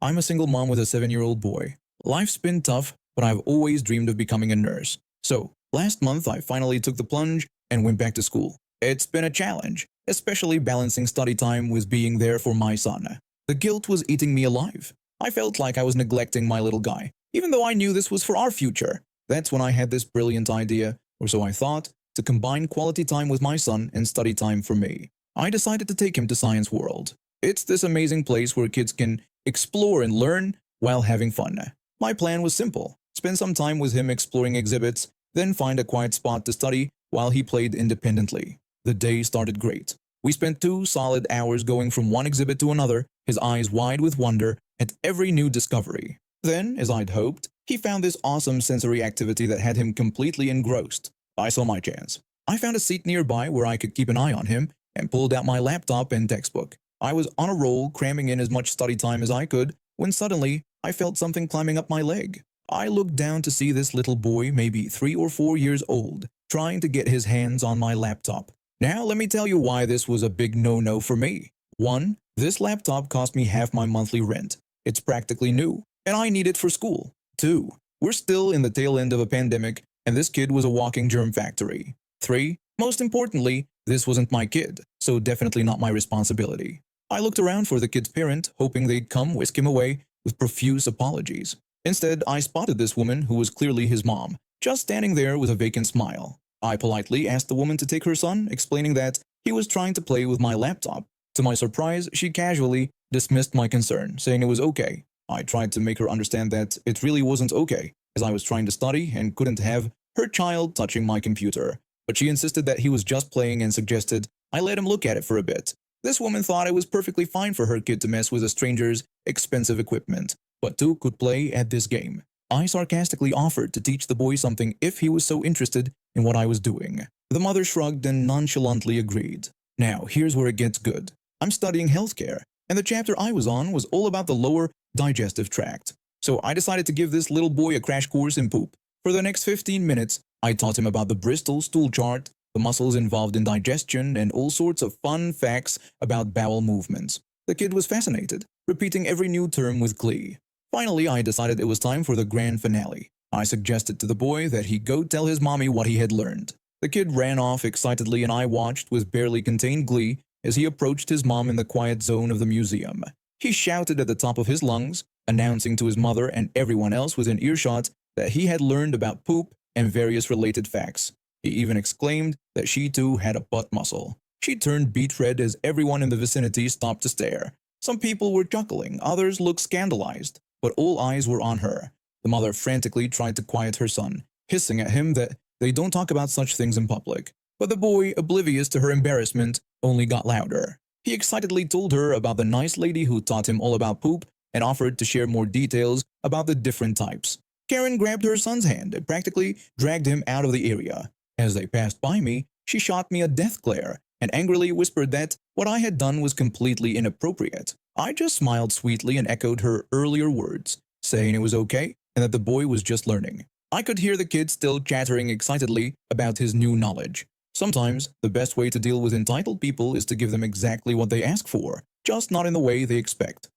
I'm a single mom with a 7-year-old boy. Life's been tough, but I've always dreamed of becoming a nurse. So, last month I finally took the plunge and went back to school. It's been a challenge, especially balancing study time with being there for my son. The guilt was eating me alive. I felt like I was neglecting my little guy, even though I knew this was for our future. That's when I had this brilliant idea, or so I thought, to combine quality time with my son and study time for me. I decided to take him to Science World. It's this amazing place where kids can explore and learn while having fun. My plan was simple: spend some time with him exploring exhibits, then find a quiet spot to study while he played independently. The day started great. We spent 2 solid hours going from one exhibit to another, his eyes wide with wonder at every new discovery. Then, as I'd hoped, he found this awesome sensory activity that had him completely engrossed. I saw my chance. I found a seat nearby where I could keep an eye on him and pulled out my laptop and textbook. I was on a roll, cramming in as much study time as I could, when suddenly I felt something climbing up my leg. I looked down to see this little boy, maybe 3 or 4 years old, trying to get his hands on my laptop. Now let me tell you why this was a big no-no for me. 1. This laptop cost me half my monthly rent. It's practically new, and I need it for school. 2. We're still in the tail end of a pandemic, and this kid was a walking germ factory. 3. Most importantly, this wasn't my kid, so definitely not my responsibility. I looked around for the kid's parent, hoping they'd come whisk him away with profuse apologies. Instead, I spotted this woman who was clearly his mom, just standing there with a vacant smile. I politely asked the woman to take her son, explaining that he was trying to play with my laptop. To my surprise, she casually dismissed my concern, saying it was okay. I tried to make her understand that it really wasn't okay, as I was trying to study and couldn't have her child touching my computer. But she insisted that he was just playing and suggested I let him look at it for a bit. This woman thought it was perfectly fine for her kid to mess with a stranger's expensive equipment, but two could play at this game. I sarcastically offered to teach the boy something if he was so interested in what I was doing. The mother shrugged and nonchalantly agreed. Now, here's where it gets good. I'm studying healthcare, and the chapter I was on was all about the lower digestive tract. So I decided to give this little boy a crash course in poop. For the next 15 minutes, I taught him about the Bristol stool chart, the muscles involved in digestion, and all sorts of fun facts about bowel movements. The kid was fascinated, repeating every new term with glee. Finally, I decided it was time for the grand finale. I suggested to the boy that he go tell his mommy what he had learned. The kid ran off excitedly, and I watched with barely contained glee as he approached his mom in the quiet zone of the museum. He shouted at the top of his lungs, announcing to his mother and everyone else within earshot that he had learned about poop and various related facts. He even exclaimed that she too had a butt muscle. She turned beet red as everyone in the vicinity stopped to stare. Some people were chuckling, others looked scandalized, but all eyes were on her. The mother frantically tried to quiet her son, hissing at him that they don't talk about such things in public. But the boy, oblivious to her embarrassment, only got louder. He excitedly told her about the nice lady who taught him all about poop and offered to share more details about the different types. Karen grabbed her son's hand and practically dragged him out of the area. As they passed by me, she shot me a death glare and angrily whispered that what I had done was completely inappropriate. I just smiled sweetly and echoed her earlier words, saying it was okay and that the boy was just learning. I could hear the kid still chattering excitedly about his new knowledge. Sometimes, the best way to deal with entitled people is to give them exactly what they ask for, just not in the way they expect.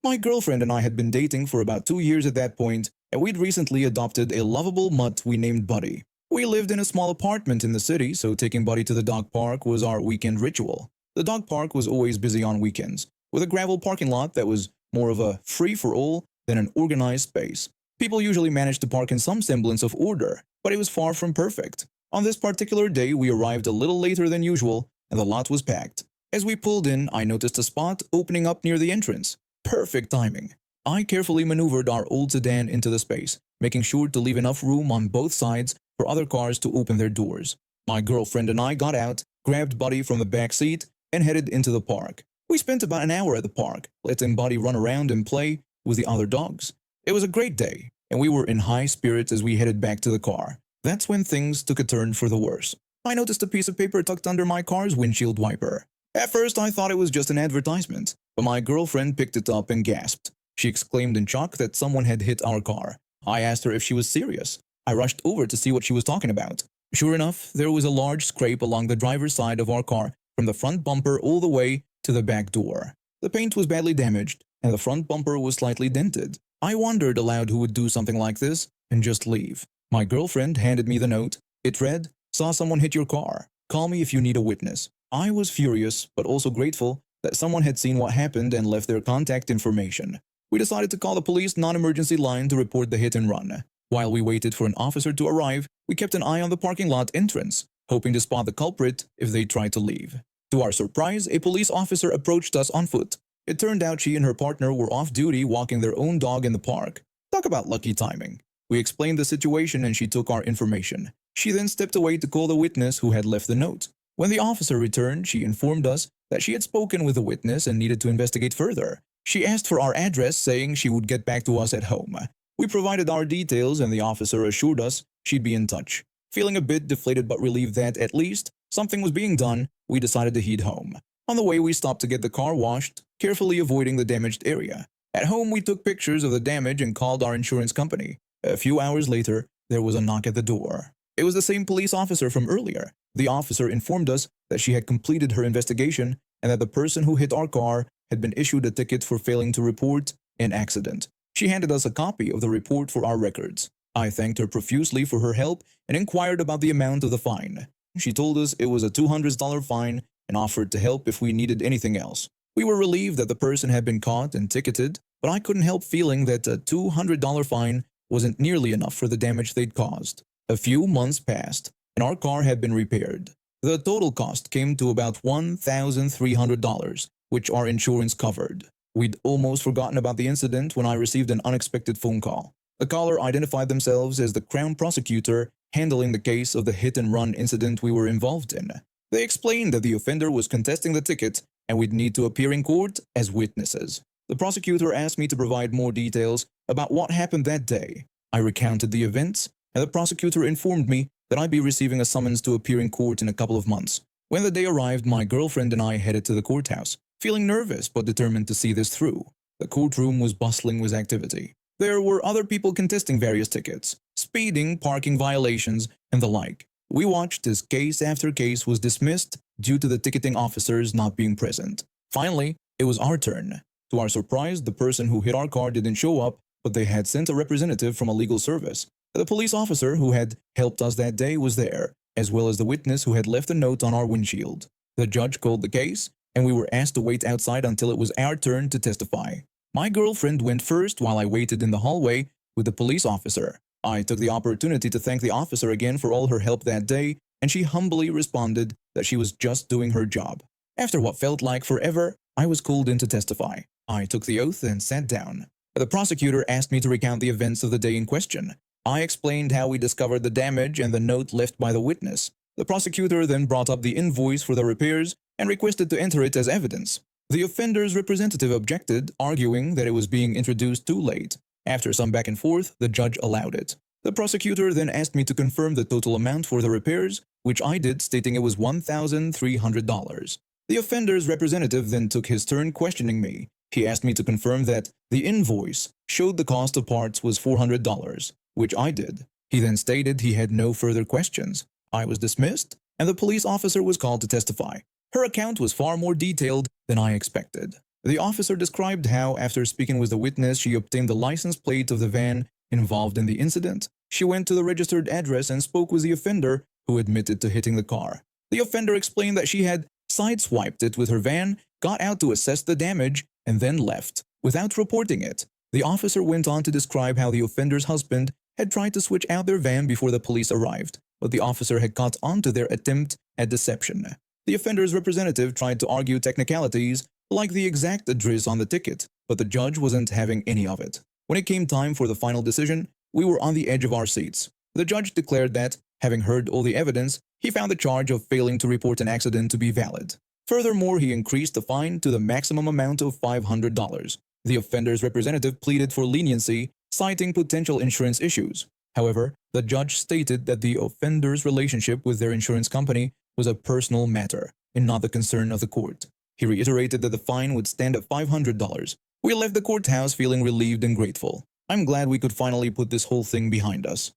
My girlfriend and I had been dating for about 2 years at that point, and we'd recently adopted a lovable mutt we named Buddy. We lived in a small apartment in the city, so taking Buddy to the dog park was our weekend ritual. The dog park was always busy on weekends, with a gravel parking lot that was more of a free-for-all than an organized space. People usually managed to park in some semblance of order, but it was far from perfect. On this particular day, we arrived a little later than usual, and the lot was packed. As we pulled in, I noticed a spot opening up near the entrance. Perfect timing. I carefully maneuvered our old sedan into the space, making sure to leave enough room on both sides for other cars to open their doors. My girlfriend and I got out, grabbed Buddy from the back seat, and headed into the park. We spent about an hour at the park, letting Buddy run around and play with the other dogs. It was a great day, and we were in high spirits as we headed back to the car. That's when things took a turn for the worse. I noticed a piece of paper tucked under my car's windshield wiper. At first, I thought it was just an advertisement, but my girlfriend picked it up and gasped. She exclaimed in shock that someone had hit our car. I asked her if she was serious. I rushed over to see what she was talking about. Sure enough, there was a large scrape along the driver's side of our car from the front bumper all the way to the back door. The paint was badly damaged, and the front bumper was slightly dented. I wondered aloud who would do something like this and just leave. My girlfriend handed me the note. It read, "Saw someone hit your car. Call me if you need a witness." I was furious, but also grateful that someone had seen what happened and left their contact information. We decided to call the police non-emergency line to report the hit and run. While we waited for an officer to arrive, we kept an eye on the parking lot entrance, hoping to spot the culprit if they tried to leave. To our surprise, a police officer approached us on foot. It turned out she and her partner were off duty walking their own dog in the park. Talk about lucky timing. We explained the situation and she took our information. She then stepped away to call the witness who had left the note. When the officer returned, she informed us that she had spoken with the witness and needed to investigate further. She asked for our address, saying she would get back to us at home. We provided our details and the officer assured us she'd be in touch. Feeling a bit deflated but relieved that, at least, something was being done, we decided to head home. On the way, we stopped to get the car washed, carefully avoiding the damaged area. At home, we took pictures of the damage and called our insurance company. A few hours later, there was a knock at the door. It was the same police officer from earlier. The officer informed us that she had completed her investigation and that the person who hit our car had been issued a ticket for failing to report an accident. She handed us a copy of the report for our records. I thanked her profusely for her help and inquired about the amount of the fine. She told us it was a $200 fine and offered to help if we needed anything else. We were relieved that the person had been caught and ticketed, but I couldn't help feeling that a $200 fine wasn't nearly enough for the damage they'd caused. A few months passed, and our car had been repaired. The total cost came to about $1,300, which our insurance covered. We'd almost forgotten about the incident when I received an unexpected phone call. The caller identified themselves as the Crown prosecutor handling the case of the hit-and-run incident we were involved in. They explained that the offender was contesting the ticket and we'd need to appear in court as witnesses. The prosecutor asked me to provide more details about what happened that day. I recounted the events, and the prosecutor informed me that I'd be receiving a summons to appear in court in a couple of months. When the day arrived, my girlfriend and I headed to the courthouse, feeling nervous but determined to see this through. The courtroom was bustling with activity. There were other people contesting various tickets, speeding, parking violations, and the like. We watched as case after case was dismissed due to the ticketing officers not being present. Finally, it was our turn. To our surprise, the person who hit our car didn't show up, but they had sent a representative from a legal service. The police officer who had helped us that day was there, as well as the witness who had left a note on our windshield. The judge called the case, and we were asked to wait outside until it was our turn to testify. My girlfriend went first while I waited in the hallway with the police officer. I took the opportunity to thank the officer again for all her help that day, and she humbly responded that she was just doing her job. After what felt like forever, I was called in to testify. I took the oath and sat down. The prosecutor asked me to recount the events of the day in question. I explained how we discovered the damage and the note left by the witness. The prosecutor then brought up the invoice for the repairs and requested to enter it as evidence. The offender's representative objected, arguing that it was being introduced too late. After some back and forth, the judge allowed it. The prosecutor then asked me to confirm the total amount for the repairs, which I did, stating it was $1,300. The offender's representative then took his turn questioning me. He asked me to confirm that the invoice showed the cost of parts was $400, which I did. He then stated he had no further questions. I was dismissed, and the police officer was called to testify. Her account was far more detailed than I expected. The officer described how, after speaking with the witness, she obtained the license plate of the van involved in the incident. She went to the registered address and spoke with the offender, who admitted to hitting the car. The offender explained that she had sideswiped it with her van, got out to assess the damage, and then left, without reporting it. The officer went on to describe how the offender's husband had tried to switch out their van before the police arrived, but the officer had caught on to their attempt at deception. The offender's representative tried to argue technicalities, like the exact address on the ticket, but the judge wasn't having any of it. When it came time for the final decision, we were on the edge of our seats. The judge declared that, having heard all the evidence, he found the charge of failing to report an accident to be valid. Furthermore, he increased the fine to the maximum amount of $500. The offender's representative pleaded for leniency, citing potential insurance issues. However, the judge stated that the offender's relationship with their insurance company was a personal matter and not the concern of the court. He reiterated that the fine would stand at $500. We left the courthouse feeling relieved and grateful. I'm glad we could finally put this whole thing behind us.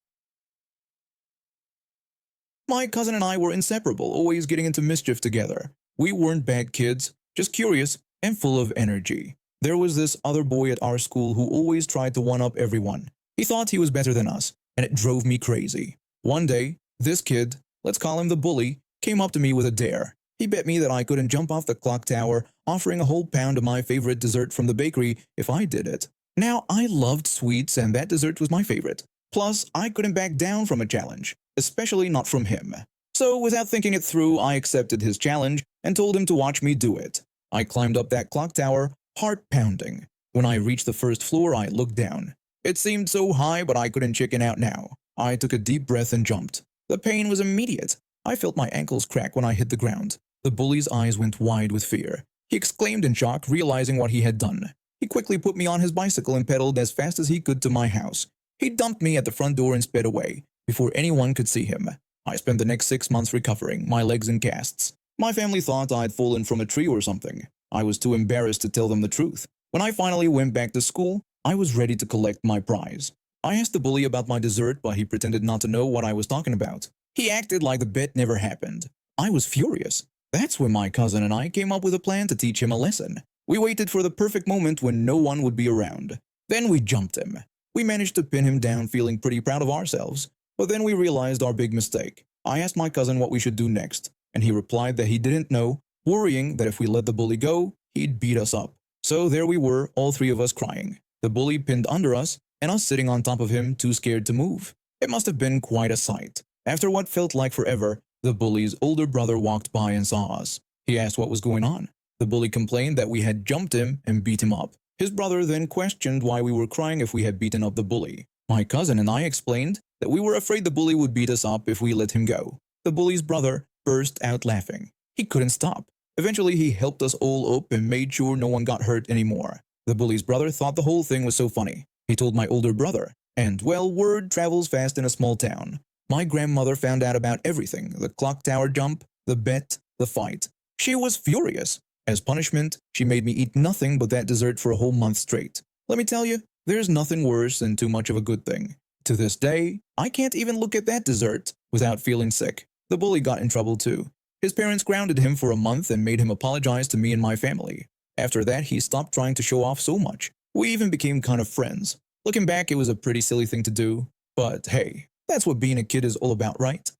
My cousin and I were inseparable, always getting into mischief together. We weren't bad kids, just curious and full of energy. There was this other boy at our school who always tried to one-up everyone. He thought he was better than us, and it drove me crazy. One day, this kid, let's call him the bully, came up to me with a dare. He bet me that I couldn't jump off the clock tower, offering a whole pound of my favorite dessert from the bakery if I did it. Now, I loved sweets, and that dessert was my favorite. Plus, I couldn't back down from a challenge, especially not from him. So, without thinking it through, I accepted his challenge and told him to watch me do it. I climbed up that clock tower, heart pounding. When I reached the first floor, I looked down. It seemed so high, but I couldn't chicken out now. I took a deep breath and jumped. The pain was immediate. I felt my ankles crack when I hit the ground. The bully's eyes went wide with fear. He exclaimed in shock, realizing what he had done. He quickly put me on his bicycle and pedaled as fast as he could to my house. He dumped me at the front door and sped away, before anyone could see him. I spent the next 6 months recovering, my legs in casts. My family thought I'd fallen from a tree or something. I was too embarrassed to tell them the truth. When I finally went back to school, I was ready to collect my prize. I asked the bully about my dessert, but he pretended not to know what I was talking about. He acted like the bet never happened. I was furious. That's when my cousin and I came up with a plan to teach him a lesson. We waited for the perfect moment when no one would be around. Then we jumped him. We managed to pin him down, feeling pretty proud of ourselves. But then we realized our big mistake. I asked my cousin what we should do next, and he replied that he didn't know, worrying that if we let the bully go, he'd beat us up. So there we were, all three of us crying. The bully pinned under us, and us sitting on top of him, too scared to move. It must have been quite a sight. After what felt like forever, the bully's older brother walked by and saw us. He asked what was going on. The bully complained that we had jumped him and beat him up. His brother then questioned why we were crying if we had beaten up the bully. My cousin and I explained that we were afraid the bully would beat us up if we let him go. The bully's brother burst out laughing. He couldn't stop. Eventually, he helped us all up and made sure no one got hurt anymore. The bully's brother thought the whole thing was so funny. He told my older brother, and well, word travels fast in a small town. My grandmother found out about everything, the clock tower jump, the bet, the fight. She was furious. As punishment, she made me eat nothing but that dessert for a whole month straight. Let me tell you, there's nothing worse than too much of a good thing. To this day, I can't even look at that dessert without feeling sick. The bully got in trouble too. His parents grounded him for a month and made him apologize to me and my family. After that, he stopped trying to show off so much. We even became kind of friends. Looking back, it was a pretty silly thing to do. But hey, that's what being a kid is all about, right?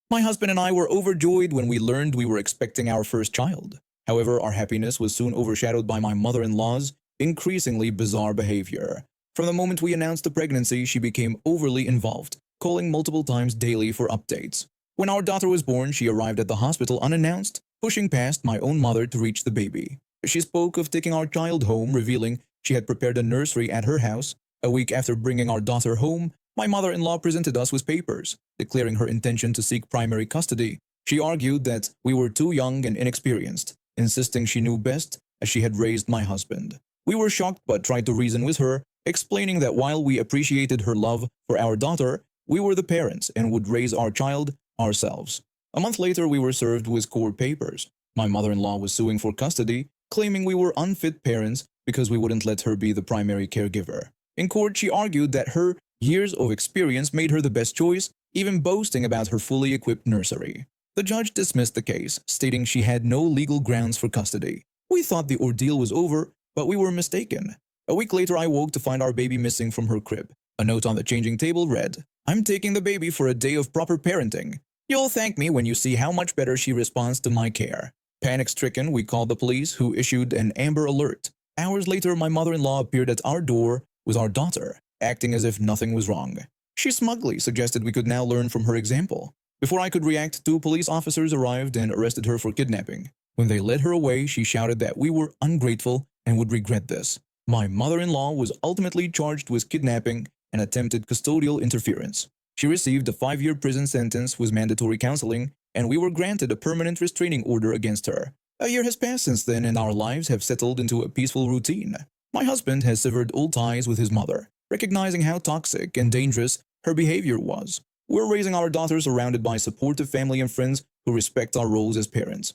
My husband and I were overjoyed when we learned we were expecting our first child. However, our happiness was soon overshadowed by my mother-in-law's increasingly bizarre behavior. From the moment we announced the pregnancy, she became overly involved, calling multiple times daily for updates. When our daughter was born, she arrived at the hospital unannounced, pushing past my own mother to reach the baby. She spoke of taking our child home, revealing she had prepared a nursery at her house. A week after bringing our daughter home, my mother-in-law presented us with papers, declaring her intention to seek primary custody. She argued that we were too young and inexperienced, insisting she knew best as she had raised my husband. We were shocked but tried to reason with her, explaining that while we appreciated her love for our daughter, we were the parents and would raise our child ourselves. A month later, we were served with court papers. My mother-in-law was suing for custody, claiming we were unfit parents because we wouldn't let her be the primary caregiver. In court, she argued that her years of experience made her the best choice, even boasting about her fully equipped nursery. The judge dismissed the case, stating she had no legal grounds for custody. We thought the ordeal was over, but we were mistaken. A week later, I woke to find our baby missing from her crib. A note on the changing table read, "I'm taking the baby for a day of proper parenting. You'll thank me when you see how much better she responds to my care." Panic-stricken, we called the police, who issued an Amber Alert. Hours later, my mother-in-law appeared at our door with our daughter, acting as if nothing was wrong. She smugly suggested we could now learn from her example. Before I could react, 2 police officers arrived and arrested her for kidnapping. When they led her away, she shouted that we were ungrateful and would regret this. My mother-in-law was ultimately charged with kidnapping and attempted custodial interference. She received a 5-year prison sentence with mandatory counseling, and we were granted a permanent restraining order against her. A year has passed since then, and our lives have settled into a peaceful routine. My husband has severed all ties with his mother, recognizing how toxic and dangerous her behavior was. We're raising our daughter surrounded by supportive family and friends who respect our roles as parents.